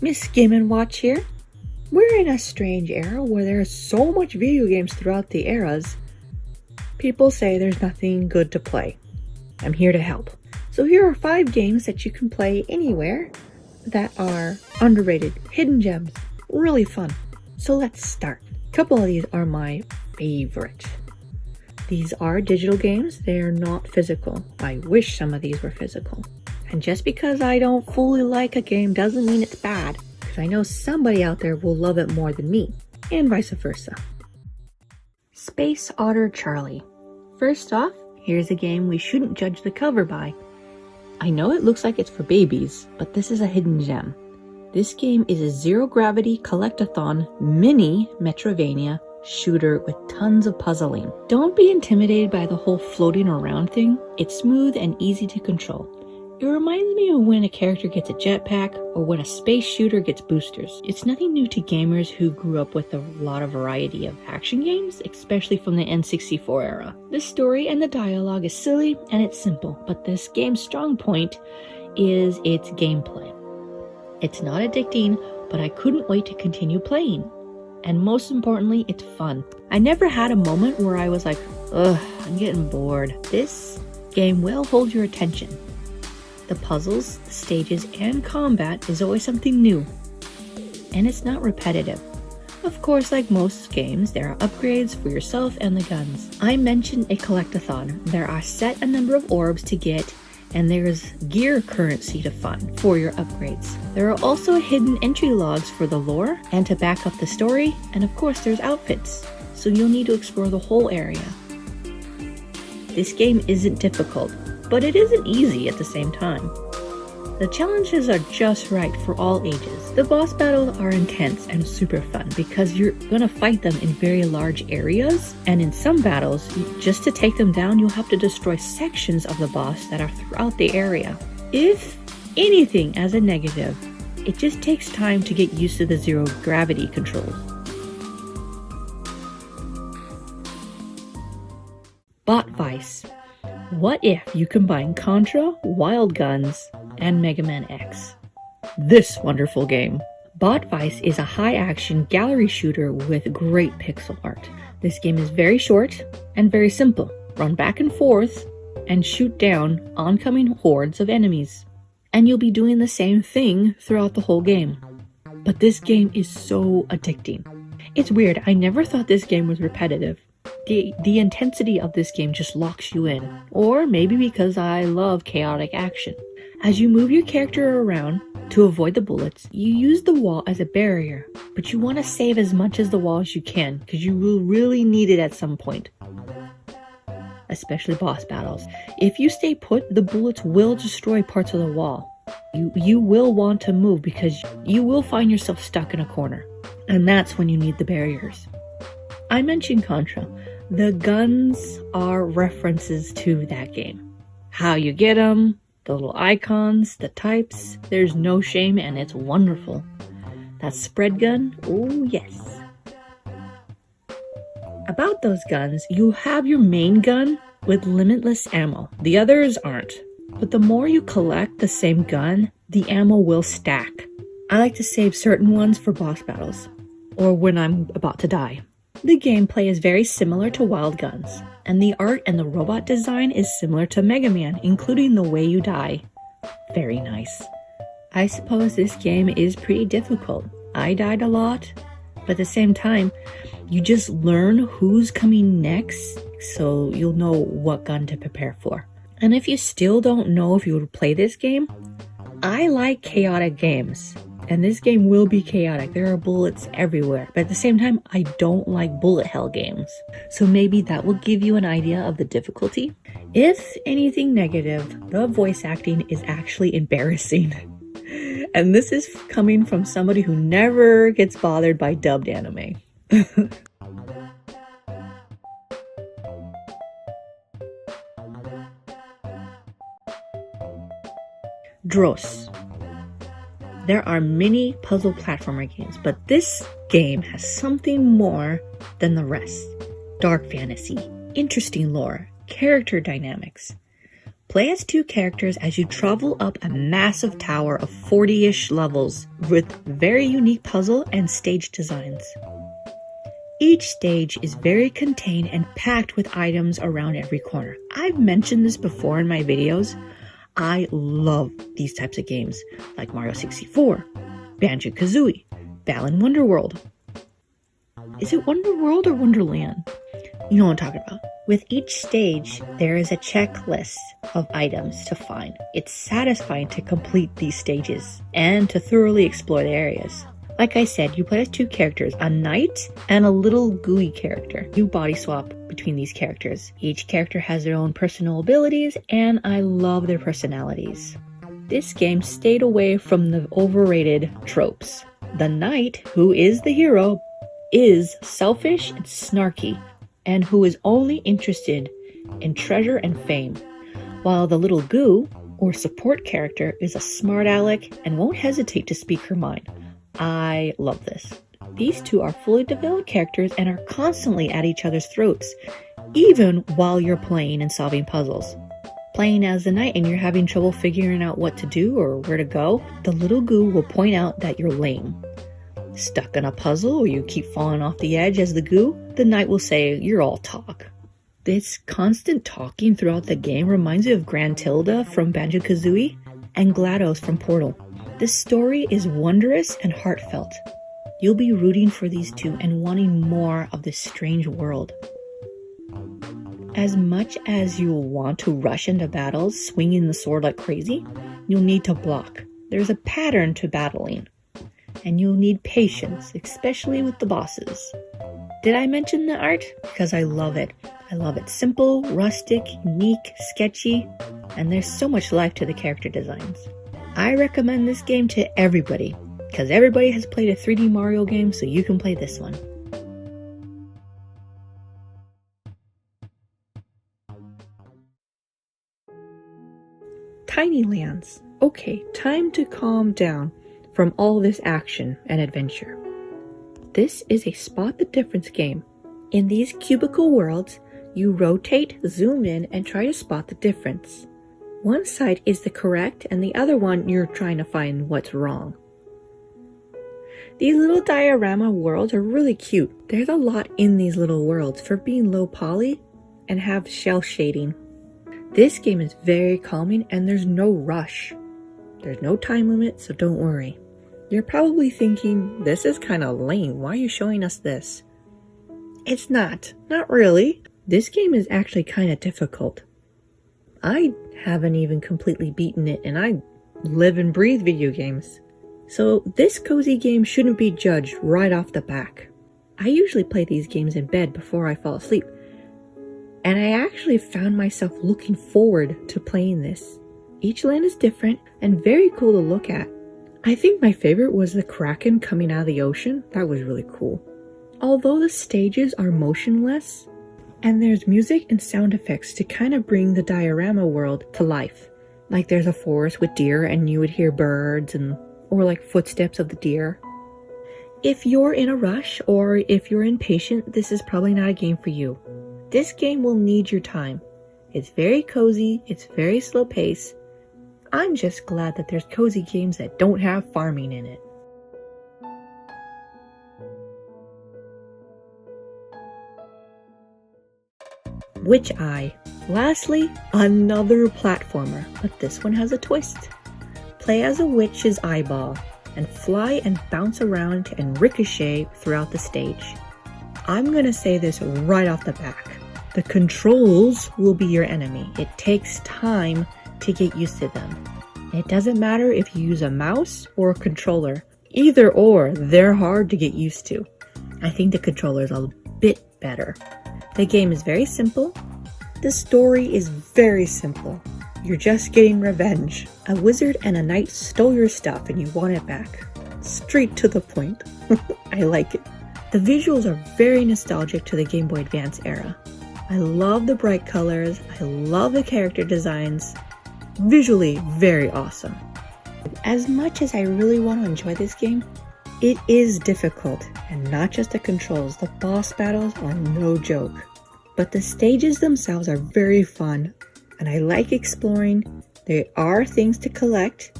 MissGame&watch here. We're in a strange era where there's so much video games throughout the eras. People say there's nothing good to play. I'm here to help. So here are 5 games that you can play anywhere that are underrated, hidden gems, really fun. So let's start. A couple of these are my favorite. These are digital games, they are not physical. I wish some of these were physical. And just because I don't fully like a game doesn't mean it's bad, because I know somebody out there will love it more than me, and vice versa. Space Otter Charlie. First off, here's a game we shouldn't judge the cover by. I know it looks like it's for babies, but this is a hidden gem. This game is a zero-gravity collect-a-thon mini metroidvania shooter with tons of puzzling. Don't be intimidated by the whole floating around thing. It's smooth and easy to control. It reminds me of when a character gets a jetpack or when a space shooter gets boosters. It's nothing new to gamers who grew up with a lot of variety of action games, especially from the N64 era. The story and the dialogue is silly and it's simple, but this game's strong point is its gameplay. It's not addicting, but I couldn't wait to continue playing. And most importantly, it's fun. I never had a moment where I was like, ugh, I'm getting bored. This game will hold your attention. The puzzles, the stages, and combat is always something new. And it's not repetitive. Of course, like most games, there are upgrades for yourself and the guns. I mentioned a collect-a-thon. There are set a number of orbs to get, and there's gear currency to fund for your upgrades. There are also hidden entry logs for the lore and to back up the story, and of course there's outfits, so you'll need to explore the whole area. This game isn't difficult, but it isn't easy at the same time. The challenges are just right for all ages. The boss battles are intense and super fun because you're gonna fight them in very large areas, and in some battles, just to take them down, you'll have to destroy sections of the boss that are throughout the area. If anything as a negative, it just takes time to get used to the zero gravity controls. Bot Vice. What if you combine Contra, Wild Guns, and Mega Man X? This wonderful game. Bot Vice is a high-action gallery shooter with great pixel art. This game is very short and very simple. Run back and forth and shoot down oncoming hordes of enemies. And you'll be doing the same thing throughout the whole game. But this game is so addicting. It's weird, I never thought this game was repetitive. The intensity of this game just locks you in. Or maybe because I love chaotic action. As you move your character around to avoid the bullets, you use the wall as a barrier, but you want to save as much as the wall as you can because you will really need it at some point. Especially boss battles. If you stay put, the bullets will destroy parts of the wall. You will want to move because you will find yourself stuck in a corner. And that's when you need the barriers. I mentioned Contra. The guns are references to that game. How you get them, the little icons, the types, there's no shame and it's wonderful. That spread gun, oh yes. About those guns, you have your main gun with limitless ammo. The others aren't. But the more you collect the same gun, the ammo will stack. I like to save certain ones for boss battles, or when I'm about to die. The gameplay is very similar to Wild Guns, and the art and the robot design is similar to Mega Man, including the way you die. Very nice. I suppose this game is pretty difficult. I died a lot, but at the same time, you just learn who's coming next, so you'll know what gun to prepare for. And if you still don't know if you would play this game, I like chaotic games. And this game will be chaotic. There are bullets everywhere. But at the same time, I don't like bullet hell games. So maybe that will give you an idea of the difficulty. If anything negative, the voice acting is actually embarrassing. And this is coming from somebody who never gets bothered by dubbed anime. Dros. There are many puzzle platformer games, but this game has something more than the rest. Dark fantasy, interesting lore, character dynamics. Play as 2 characters as you travel up a massive tower of 40-ish levels with very unique puzzle and stage designs. Each stage is very contained and packed with items around every corner. I've mentioned this before in my videos. I love these types of games like Mario 64, Banjo-Kazooie, Balan Wonderworld. Is it Wonderworld or Wonderland? You know what I'm talking about. With each stage, there is a checklist of items to find. It's satisfying to complete these stages and to thoroughly explore the areas. Like I said, you play as 2 characters, a knight and a little gooey character. You body swap between these characters. Each character has their own personal abilities, and I love their personalities. This game stayed away from the overrated tropes. The knight, who is the hero, is selfish and snarky, and who is only interested in treasure and fame, while the little goo, or support character, is a smart aleck and won't hesitate to speak her mind. I love this. These 2 are fully developed characters and are constantly at each other's throats, even while you're playing and solving puzzles. Playing as the knight and you're having trouble figuring out what to do or where to go, the little goo will point out that you're lame. Stuck in a puzzle or you keep falling off the edge as the goo, the knight will say, "You're all talk." This constant talking throughout the game reminds me of Grandtilda from Banjo-Kazooie and GLaDOS from Portal. This story is wondrous and heartfelt. You'll be rooting for these 2 and wanting more of this strange world. As much as you'll want to rush into battles, swinging the sword like crazy, you'll need to block. There's a pattern to battling, and you'll need patience, especially with the bosses. Did I mention the art? Because I love it. I love it. Simple, rustic, unique, sketchy, and there's so much life to the character designs. I recommend this game to everybody, because everybody has played a 3D Mario game, so you can play this one. Tiny Lands. Okay, time to calm down from all this action and adventure. This is a spot the difference game. In these cubicle worlds, you rotate, zoom in, and try to spot the difference. One side is the correct, and the other one you're trying to find what's wrong. These little diorama worlds are really cute. There's a lot in these little worlds for being low poly and have shell shading. This game is very calming and there's no rush. There's no time limit, so don't worry. You're probably thinking, this is kind of lame. Why are you showing us this? It's not really. This game is actually kind of difficult. I haven't even completely beaten it, and I live and breathe video games. So this cozy game shouldn't be judged right off the back. I usually play these games in bed before I fall asleep, and I actually found myself looking forward to playing this. Each land is different and very cool to look at. I think my favorite was the Kraken coming out of the ocean. That was really cool. Although the stages are motionless, and there's music and sound effects to kind of bring the diorama world to life. Like there's a forest with deer and you would hear birds or like footsteps of the deer. If you're in a rush or if you're impatient, this is probably not a game for you. This game will need your time. It's very cozy, it's very slow pace. I'm just glad that there's cozy games that don't have farming in it. Witch Eye. Lastly, another platformer, but this one has a twist. Play as a witch's eyeball and fly and bounce around and ricochet throughout the stage. I'm gonna say this right off the back. The controls will be your enemy. It takes time to get used to them. It doesn't matter if you use a mouse or a controller. Either or, they're hard to get used to. I think the controller is a bit better. The game is very simple. The story is very simple. You're just getting revenge. A wizard and a knight stole your stuff and you want it back. Straight to the point. I like it. The visuals are very nostalgic to the Game Boy Advance era. I love the bright colors. I love the character designs. Visually, very awesome. As much as I really want to enjoy this game, it is difficult, and not just the controls. The boss battles are no joke. But the stages themselves are very fun. and I like exploring. There are things to collect,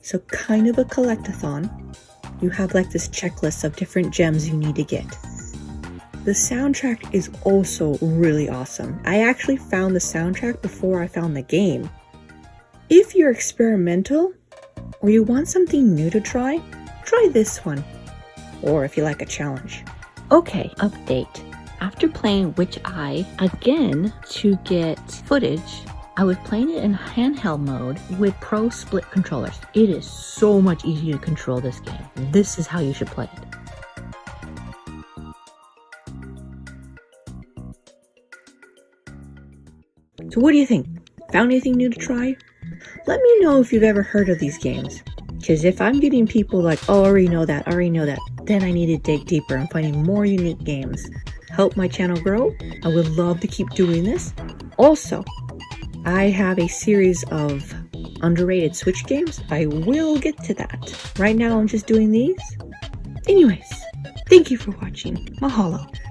so kind of a collect-a-thon. You have like this checklist of different gems you need to get. The soundtrack is also really awesome. I actually found the soundtrack before I found the game. If you're experimental or you want something new to try this one. Or if you like a challenge. Okay, update. After playing Witch Eye again to get footage, I was playing it in handheld mode with Pro Split controllers. It is so much easier to control this game. This is how you should play it. So what do you think? Found anything new to try? Let me know if you've ever heard of these games. Because if I'm getting people like, oh, I already know that, then I need to dig deeper and finding more unique games. Help my channel grow. I would love to keep doing this. Also, I have a series of underrated Switch games. I will get to that. Right now I'm just doing these. Anyways, thank you for watching. Mahalo.